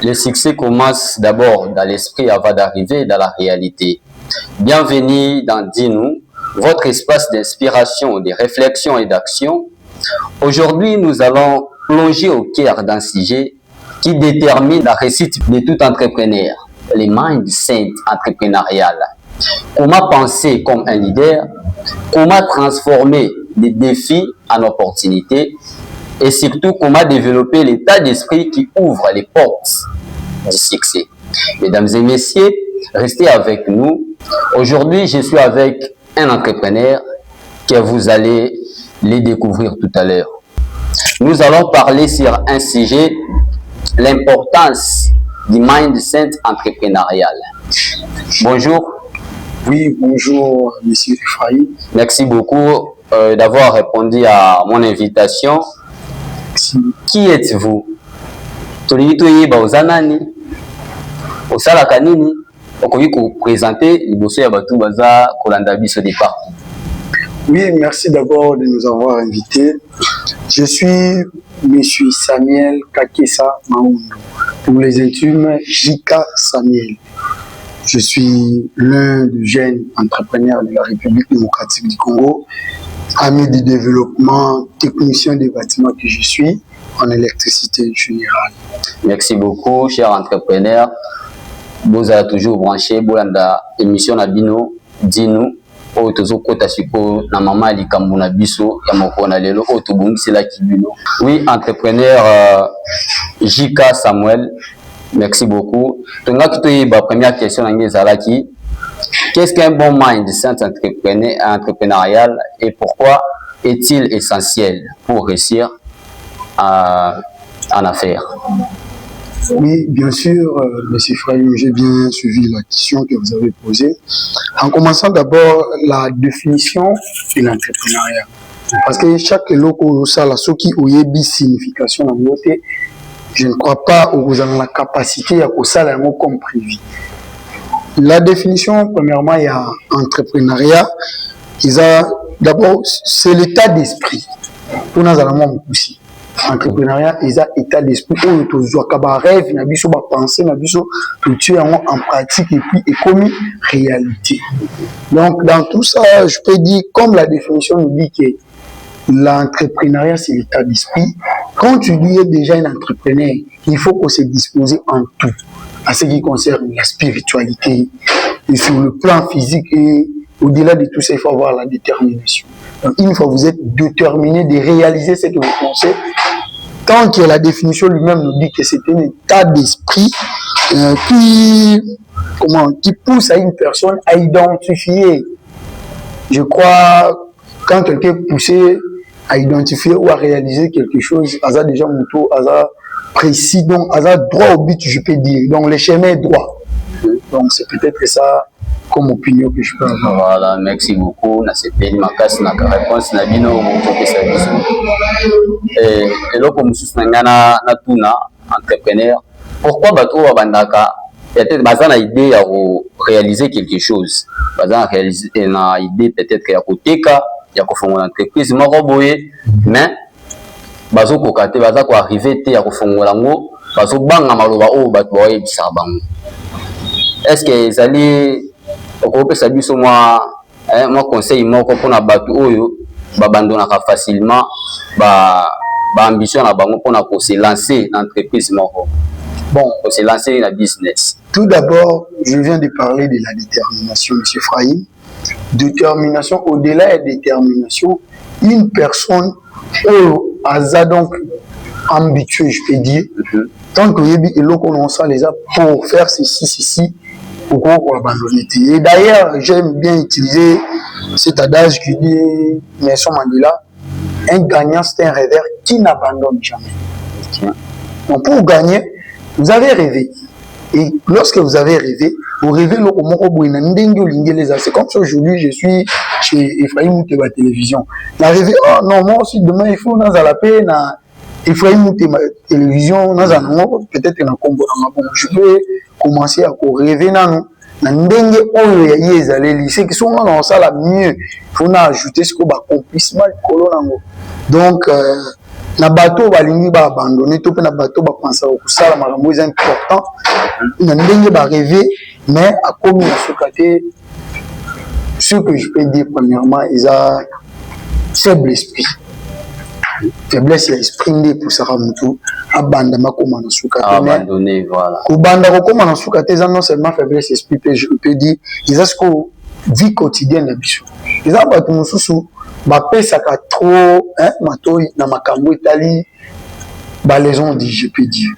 Le succès commence d'abord dans l'esprit avant d'arriver dans la réalité. Bienvenue dans Dis-nous, votre espace d'inspiration, de réflexion et d'action. Aujourd'hui, nous allons plonger au cœur d'un sujet qui détermine la réussite de tout entrepreneur, les mindset entrepreneurial. Comment penser comme un leader, comment transformer des défis en opportunités et surtout comment développer l'état d'esprit qui ouvre les portes du succès. Mesdames et messieurs, restez avec nous. Aujourd'hui, je suis avec un entrepreneur que vous allez les découvrir tout à l'heure. Nous allons parler sur un sujet, l'importance du mindset entrepreneurial. Bonjour. Oui, bonjour, monsieur Ephraim. Merci beaucoup d'avoir répondu à mon invitation. Merci. Qui êtes-vous? Osalaka nini? Okoki ko présenter liboso ya batu baza kolanda biso départ. Oui, merci d'abord de nous avoir invités. Je suis monsieur Samuel Kakesa Maoundou. Pour les intimes, Jika Samuel. Je suis l'un des jeunes entrepreneurs de la République démocratique du Congo, ami du développement, technicien des bâtiments que je suis en électricité générale. Merci beaucoup, cher entrepreneur. Vous avez toujours branché bolanda émission na bino Dis-nous o tozo kota siko na mama likambo na biso ya mokona lelo o tobongisela kibino. Oui, entrepreneur Jika Samuel. Merci beaucoup. La première question est qu'est-ce qu'un bon mindset entrepreneurial et pourquoi est-il essentiel pour réussir en affaires? Oui, bien sûr, monsieur Ephraim, j'ai bien suivi la question que vous avez posée. En commençant d'abord la définition de l'entrepreneuriat. Parce que chaque loco, ça, la soki oyebi signification en beauté, je ne crois pas que vous avez la capacité à ça comme prévu. La définition, premièrement, il y a entrepreneuriat. D'abord, c'est l'état d'esprit. Pour nous, allons aussi. Entrepreneuriat, il y a état d'esprit. On a rêve, on a pensée, on a en pratique et puis et comme réalité. Donc, dans tout ça, je peux dire, comme la définition nous dit que l'entrepreneuriat, c'est l'état d'esprit. Quand tu es déjà un entrepreneur, il faut qu'on se dispose en tout, à ce qui concerne la spiritualité, et sur le plan physique, et au-delà de tout ça, il faut avoir la détermination. Donc, une fois que vous êtes déterminé de réaliser ce que vous pensez, tant que la définition lui-même nous dit que c'est un état d'esprit qui pousse à une personne à identifier. Je crois, quand quelqu'un est poussé à identifier ou à réaliser quelque chose, il a déjà mon tour, il a précis, donc il a droit au but, je peux dire. Donc le chemin est droit. Donc c'est peut-être ça comme opinion que je peux avoir. Voilà, merci beaucoup. Na sepeli makasi na réponse na bino motoke service. Et là comme sous na tuna entrepreneur, pourquoi bato babandaka peut-être bazana idée à réaliser quelque chose. Bazana réaliser na idée peut-être ya koteka ya kofongola entreprise moko boye, mais bazo kokate baza ko arriver te ya kofongola ngo bazo banga maloba o bato ba yebisa bango. Est-ce que ezali okopesa biso moi conseil moko pona bato oyo babandonaka facilement ba ambition na bango pona ko se lancer dans entreprise moko? Bon, pour se lancer dans le business. Tout d'abord, je viens de parler de la détermination, monsieur Ephraim. Détermination, au-delà de détermination, une personne a donc ambitieux, je peux dire, tant que l'on sent les pour faire ceci, pourquoi on abandonner. Et d'ailleurs, j'aime bien utiliser cet adage qui dit Nelson Mandela, un gagnant, c'est un rêveur qui n'abandonne jamais. Donc pour gagner, vous avez rêvé. Et lorsque vous avez rêvé, vous rêvez c'est comme ça aujourd'hui, je suis chez Ephraim Mouteba Télévision. La rêvé, oh non, moi aussi, demain, il faut dans la paix, na Ephraim Mouteba Télévision, peut-être que je peux commencer à rêver, ndenge oyo ya yezaleli c'est que souvent on ça la mieux faut ajouter ce qu'on accomplissement kolo nango. Donc na bateau balingi ba abandonné to pe na bateau ba penser au sala makambo est important na ndenge ba rêver mais à comme na sokaté ce que je peux dire premièrement ils a faible esprit faiblesse l'esprit ndé pour ça mutu abanda makoma na sokaté abandonné voilà ko banda ko koma na sokaté ça non seulement faiblesse esprit je peux dire ils a ce que vie quotidienne na biso ils a bato mususu bapesaka trop matoi na makambo etali balaison dit je peux dire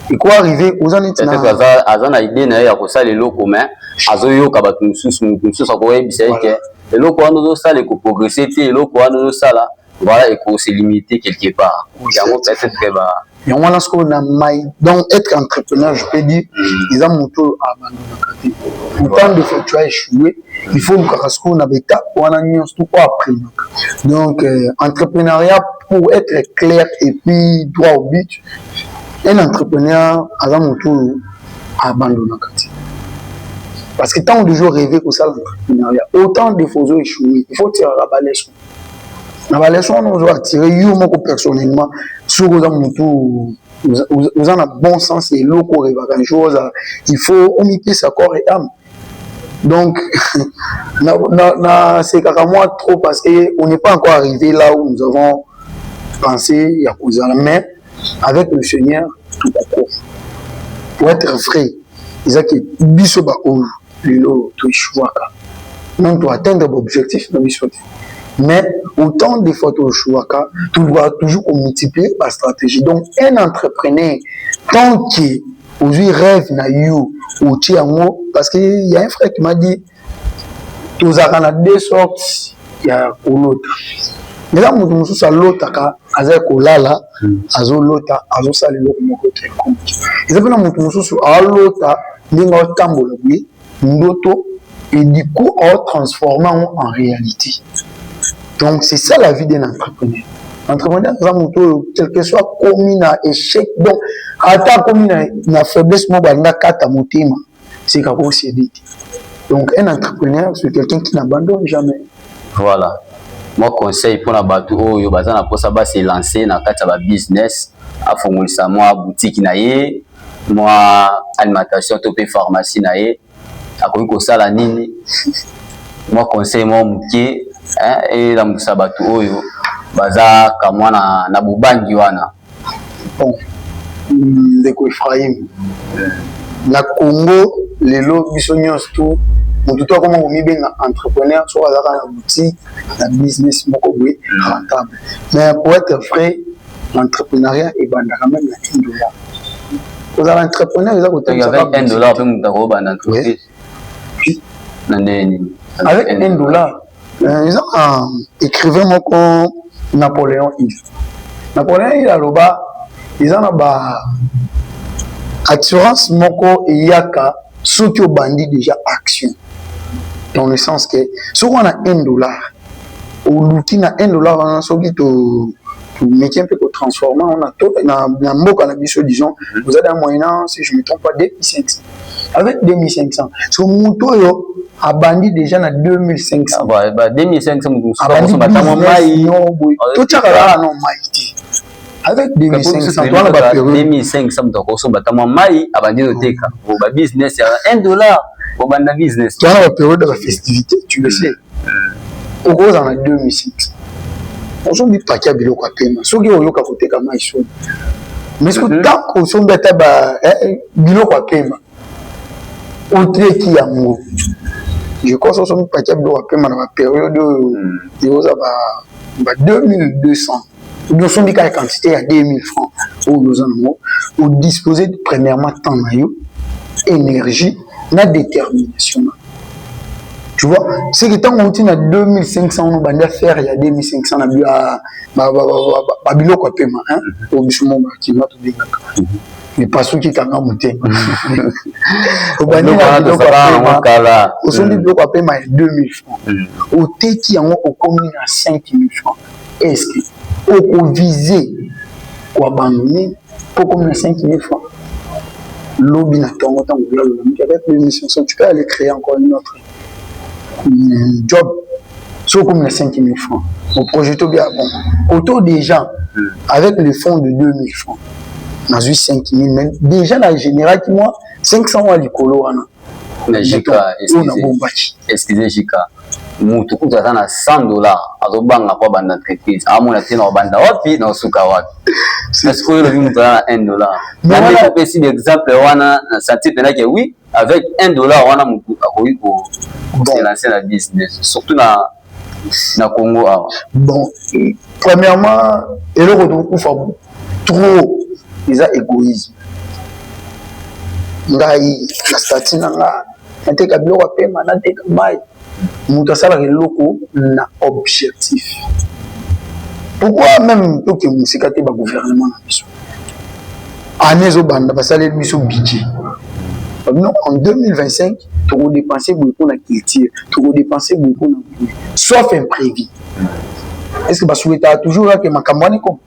et quoi arriver aux années peut-être azana idée na ya kosala eloko mais azoyoka bato mususu akoyebisa ke eloko wana ozosala ekoprogresse te eloko wana ozosala voilà et qu'on se limiter quelque part yango peut-être que yango wana siko na mai donc être entrepreneur je peux dire ils ont moto abandonaka te autant de fois tu as échoué il faut luka siko na beta wana nyonso tout apprendre donc entrepreneuriat pour être clair et puis droit au but un entrepreneur a moto abandonaka te parce que tant de jours rêver que ça l'entrepreneuriat autant de fois échoué il faut tirer la leçon na ba leçon nous doit tirer yo moko personnellement sur aux amoutous vous en a bon sens et loco rêver chose il faut omiter sa corps et âme donc c'est carrément moi trop parce que on n'est pas encore arrivé là où nous avons pensé il y a cause mais avec le Seigneur tout court pour être vrai ils a que biso ba o lelo to chouaka non to atteindre l'objectif de biso. Mais autant de fois au Chouaka, tu dois toujours multiplier la stratégie. Donc, un entrepreneur, tant qu'il rêve na you ou tiamo, parce qu'il y a un frère qui m'a dit, tu as deux sortes, il y a l'autre. Mais là, nous sommes l'autre, avec l'ala, azo l'autre, azo sali l'autre, mon côté. Et c'est pour ça que nous sommes l'autre, nous sommes l'autre, et du coup, on transforme en réalité. Donc, c'est ça la vie d'un entrepreneur. L'entrepreneur, quel que soit commis à échec, donc, attends, commis à faiblesse, c'est qu'à aussi dit. Donc, un entrepreneur, c'est quelqu'un qui n'abandonne jamais. Voilà. Moi, conseil pour la bateau, c'est lancer dans le business, à fondre moi, boutique, moi, alimentation, topé pharmacie, à quoi ça la nini. Moi, conseil, moi, mouké. Et la musabatu oyo baza kamwa na bubangi wana bon ndeko Ephraim na Congo lelo biso nyonso tout mutu to koma komibenga entrepreneur so azaka na boutique na business moko boye rentable mais pour être vrai l'entrepreneuriat est bandaka même na $1 vous avez entrepreneur ils ont avec $1 pe mutu ko banda entreprise avec $1 ils ont écrivain mon Napoléon Hill. Napoléon Hill a loba, ils ont ba assurance moko yaka ceux qui ont bandit déjà action. Dans le sens que si on a $1 ou l'outil na $1 on a ceux qui to métier un peu pour transformer on a tout na mboka na biso disons vous avez un moyen si je me trompe pas 2500 avec 2500 so moto yo a bandi déjà na 2500 bah 2500 a bandi batamo mai tout ça là non mai avec 2500 toi la période 2500 mutako so batamo mai a bandi oteka ba business ya $1 au banda business toi la période de la festivité tu le sais au gros on a 2500 on s'en dit pas qu'il y a biloko à paiement ceux qui ont eu qu'à côté comme ils sont mais ce que tant qu'on s'en bête ba biloko à paiement au trait qui a mot je crois que son paquet biloko à paiement dans la période de 2200 nous sommes dit qu'à quantité à 2000 francs au nous en au disposer premièrement temps énergie la détermination. Tu vois, c'est que tant qu'on tient à 2500, on va faire il y a 2500 à Babilo quoi paiement, hein, au bichon qui va tout bien. Mais pas ceux qui t'en ont monté. Au banni au son du bloc à paiement 2000 francs. Au thé qui en au commune à 5000 francs. Est-ce que au visé ou abandonner pour commune à 5000 francs? Lobby n'a pas autant de l'eau. Avec 2500, tu peux aller créer encore une autre. Job, sur comme les 5000 francs. Au projet bien bon. Autour des gens, avec le fonds de 2000 francs, on a eu 5000, mais déjà la générale qui moi, 500 à l'écolo. Mais Jika, excusez Jika. Mutu kuta sana $100 azobanga kwa banda entreprise amona tena banda wapi na usuka wapi parce que le mutu na $1 mais on a aussi l'exemple wana na senti pena que oui avec $1 wana mutu akoyi ko se lancer la business surtout na Congo awa. Bon, premièrement et le retour trop ils a égoïsme ngai la statut nga nateka biloko pema nateka mai mutu asala eloko na objectif. Pourquoi même pour que musika te ba gouvernement na biso année zo banda basala biso budget non en 2025 tu vas dépenser beaucoup na culture tu vas dépenser beaucoup na sauf imprévu. Est-ce que basoueta toujours que makambani comme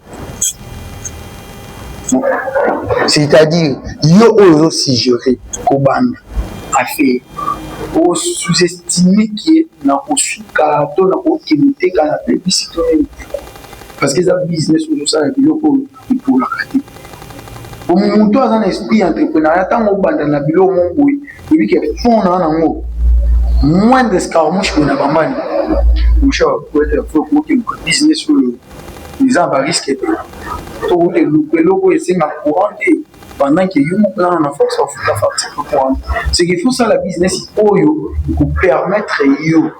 c'est-à-dire yo oyo si gérer ko banda a fait pour sous-estimer qui est dans le sucre, dans le comité, dans la publicité. Parce que c'est un business où ça est pour la qualité. Pour mon tour, dans l'esprit entrepreneurial, tant qu'on bande dans la bilo, oui, il y a des fonds dans un mot. Moins d'escarmouches qu'on a pas mal. Mon cher, pour être fort, pour que le business les gens va risquer. Pour le logo et c'est ma courante. Pendant qu'il y a un plan en force de la partie, c'est qu'il faut ça la business pour permettre aux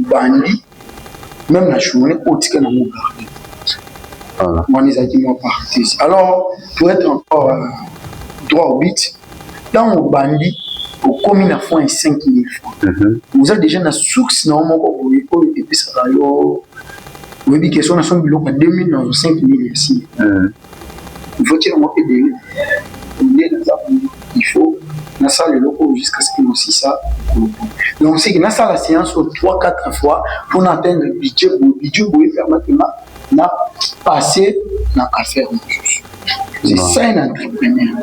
bandits, même la journée, au ticket dans mon garde. Moi, les acquis partis. Alors, pour être encore droit au but, dans mon bandit, au commune à fond 5 000 francs. Vous avez déjà une source normalement pour vous et puis ça va y vous avez question de son bilan 2 000 5 000 ici. Il faut qu'il y ait un peu de il faut dans ça le loco jusqu'à ce qu'il y ait aussi ça. Donc c'est que dans ça la séance 3-4 fois pour atteindre le budget pour permettre de passer dans l'affaire. C'est ça un entrepreneur.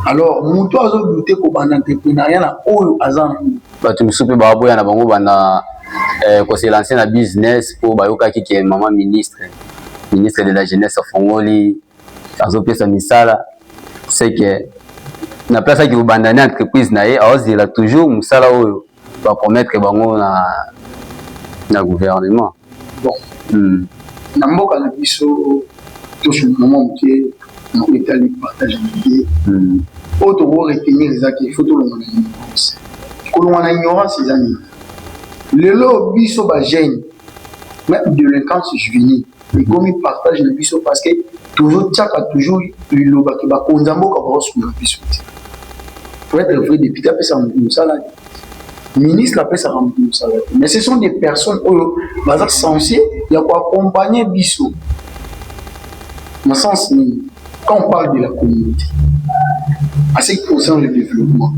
Alors mon toi a douté pour un entrepreneuriat là où azan bah tu me soupes babo ya na bango bana ko se lancer na business pour bayoka ki ke maman ministre de la jeunesse fongoli azopesa misala c'est que na place qui obandane entreprise na ye aozela toujours musala oyo va promettre bango na gouvernement. Bon na mboka na biso tout ce moment qui on état de partage d'idées auto retenir les actes il faut tout le monde qu'on a ignorance ces années le lo biso ba jeune même délinquance juvénile et comme il partage le biso parce que toujours tchaka toujours le loba qui ba konzambo ka ba sur le biso pour être vrai député après ça on salaire ministre après ça on salaire mais ce sont des personnes qui sont censées il y a quoi accompagner biso dans sens quand on parle de la communauté à ce qui concerne le développement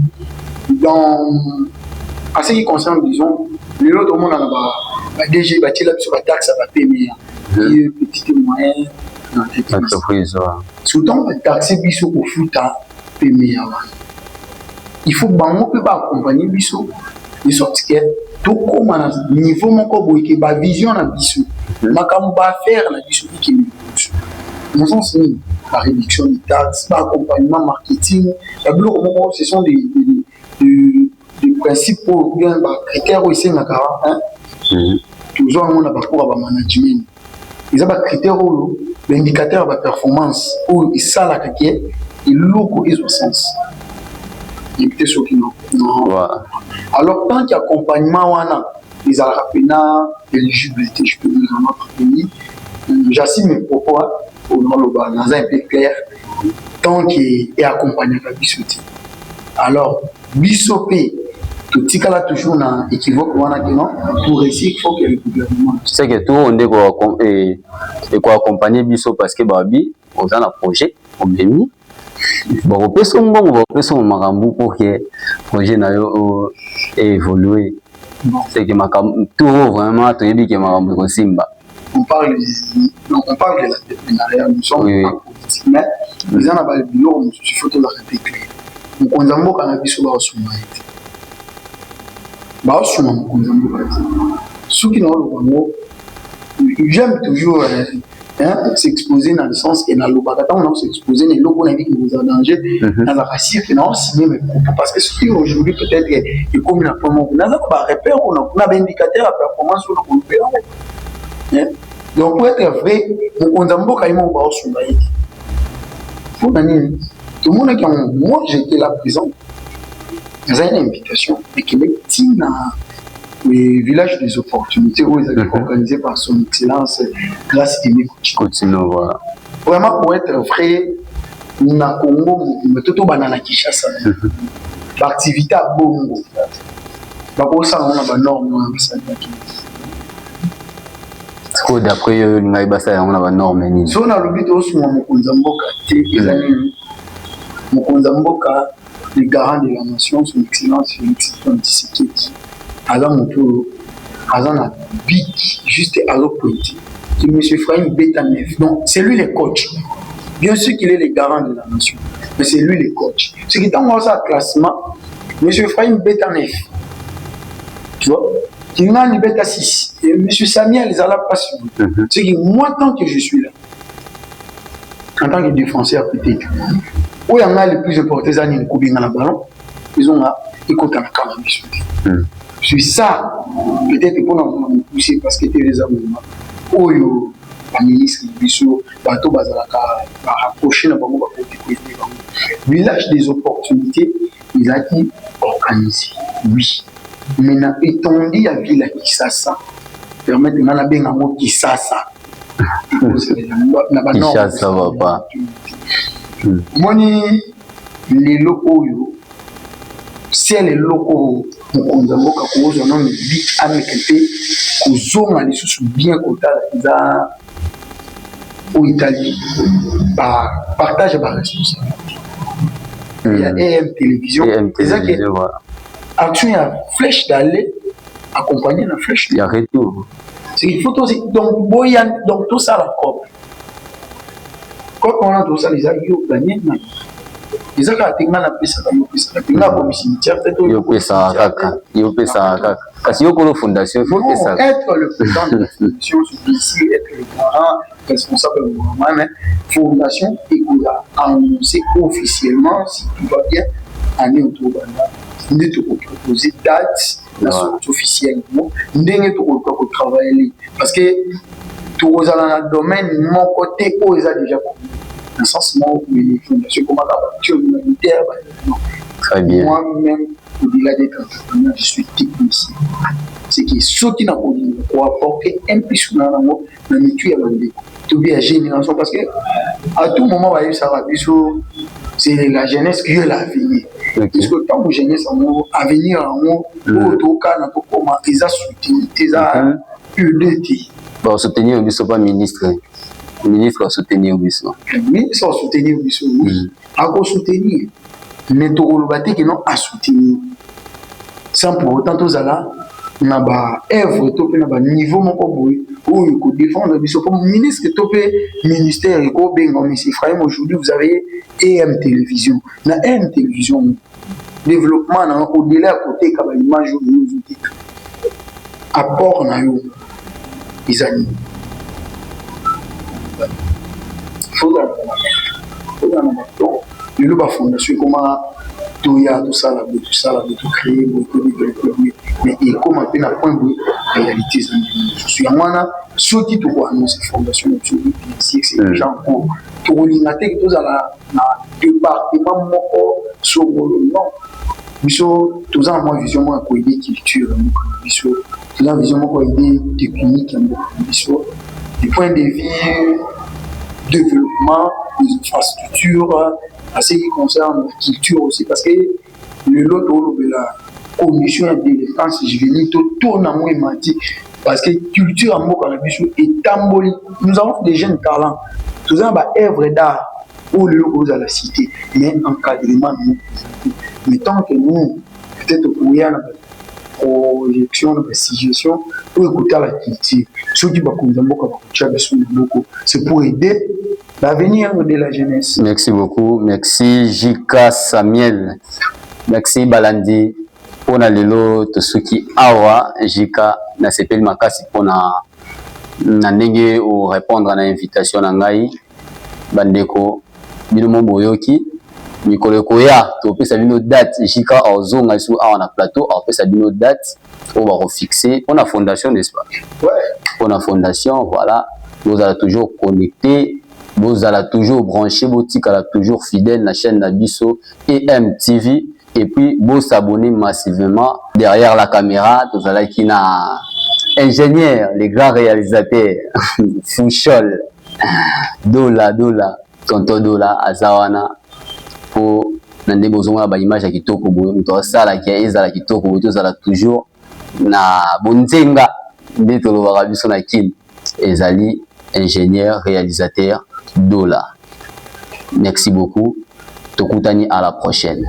à ce qui concerne disons le autre monde a DG bâti là sur la taxe à payer petit et moyen entreprise surtout la taxe biso au foot payer il faut bango peut pas accompagner biso de sorte que tout comme à niveau mon ko boy ke ba vision na biso makambo ba faire na biso qui nous enseigne la réduction des taxes, l'accompagnement marketing, ce sont des principes pour bien critères aussi toujours on a parcours à management. Ils ont des critères l'indicateurs de performance où ils savent la caquette et l'eau ils ont sens. Il y a ceux qui n'ont. Alors tant qu'il y a accompagnement on a les arapena éligibilité je peux dire dans notre pays. J'assume mes propos au nom dans un peu clair tant qu'il est accompagné par Bissoti. Alors Bissopé tout ce qu'il a toujours dans équivoque pour réussir il faut que le gouvernement c'est que tout on est quoi accompagner Bisso parce que babi on a un projet on béni bon on peut son marambu pour que le projet n'a évolué c'est que tout vraiment tout est que marambu simba. On parle de l'entrepreneuriat, nous sommes en politique, mais nous avons le bureau, nous faut tout la répéter. Nous avons cannabis sur la souveraineté. Nous avons ceux qui n'ont pas j'aime toujours s'exposer dans le sens que dans le bagaton, on s'exposer dans l'eau, on a dit que vous en danger, dans la racine, que non, signer mes propos. Parce que si aujourd'hui, peut-être, que comme il y a un moment, on a un repère, on a un indicateur à performance sur le repère. Donc, pour être vrai, on a un peu de temps sur le tout le monde qui a moi, j'étais là présent. Vous avez une invitation, mais qui est dans le village des opportunités où ils ont organisé par son excellence grâce à Aimé Continue, voilà. Vraiment, pour être vrai, nous avons Congo, mais tout au banana Kinshasa. L'activité à Bongo. Donc, ça, on a des normes. D'après on a des normes. Si on a le but aussi, Mokonzamboka, le garant de la nation, son excellence Félix Tshisekedi. Azan Moto, Azan a big, juste à l'opposé. C'est M. Frahim Betanef. Donc, c'est lui le coach. Bien sûr qu'il est le garant de la nation, mais c'est lui le coach. Ce qui est dans ça classement, M. Frahim Betanef. Tu vois, il y a un Beta 6. Et M. Samuel, ils allaient pas sur lui. C'est que moi, tant que je suis là, en tant que défenseur, peut-être, où il y en a les plus importants, ils ont coupé dans le ballon, ils ont écouté la caméra. C'est ça, peut-être pour nous pousser parce que les amendements, où il y a un ministre, bateau bazalaka, rapproché dans le village des opportunités, ils ont été organisés. Oui. Maintenant, étendu à Villa Kisasa, permettre de faire un mot Kisasa. Kisasa va pas. Moi, les locaux, c'est les locaux, on a beaucoup de gens qui ont été bien au Italie, partage la responsabilité. Il y a AM Télévision. Action, il y a flèche d'aller accompagner la flèche. Il y a retour. Il faut aussi, donc tout ça la COP. Quand on a tout ça, les aïeux gagnent. Les aïeux gagnent la piste, la cimetière, parce qu'il y a une fondation, il faut que ça. Être le président de la fondation, ici, être le parent responsable du gouvernement, mais fondation, il faut annoncer officiellement, si tout va bien, année autour de la. Nous devons proposer date officiellement. Nous devons travailler. Parce que tout dans le domaine, mon côté, où ils ont déjà compris. Dans le sens où les fondations comme la voiture humanitaire, très bien. Moi-même, au-delà d'être entrepreneur, je suis technicien. C'est que ceux qui n'ont pas apporter un peu sur la métier à tout bien génération. Parce que à tout moment, ça va c'est la jeunesse qui est l'avenir. Parce que tant que jeunesse à venir en haut, au cas comment ils ont soutenu, ils ont aidé. Bon, soutenir ne sont pas ministre. Le ministre va soutenir Bissau. Le ministre va soutenir Bissau, oui. À quoi soutenir? Mais tout le bâti qui n'ont à soutenir. Sans pour autant, tout ça là, on a des œuvres, on a des niveaux, où il faut défendre Bissau. Comme ministre, ministère, M. Frahim, aujourd'hui, vous avez AM Télévision. Dans AM Télévision, développement, au-delà à côté, quand l'image, nous dit, apport, ils ont la fondation, comment tout ça, tout créer, mais il comme un peu la point de réalité. Je suis en moi, ceux qui te voient dans cette fondation, c'est des gens pour tout l'inaté, tout ça, dans le département, sur le nom. Biso tous en moi vision moi ko idée culture biso la vision moi ko idée technique biso du point de vue développement des infrastructures à ce qui concerne la culture aussi parce que le lot de la commission de défense juvénile tourne en moi menti parce que culture en moi biso est tamboli nous avons des jeunes talents tous en ba œuvre d'art où le lot à la cité mais encadrement nous. Mais tant que nous, peut-être pour y avoir une projection, une suggestion, pour écouter la culture, ceux qui c'est pour aider l'avenir de la jeunesse. Merci beaucoup. Merci Jika Samuel. Merci Balandi. Pour na lelo to suki awa Jika na sepeli makasi pour na na ndenge o répondre à l'invitation na ngai bandeko bino moboyoki mikolo koya to pesa bino date jika ozonga su awa na plateau o pesa bino date on va refixer on a fondation n'est-ce pas? On a fondation, voilà, vous allez toujours connecter, vous allez toujours brancher, vous allez toujours fidèle à la chaîne Nabiso et MTV, et puis vous s'abonner massivement derrière la caméra, vous allez qui na ingénieur, les grands réalisateurs, Fouchol, Dola, Tonto Dola, Azawana, pour nande bozonga ba image ya kitoko boyo, to sala ki ezala kitoko boyo, to toujours na bonzenga. Ezali, ingénieur, réalisateur, Dola. Merci beaucoup. Tokutani à la prochaine.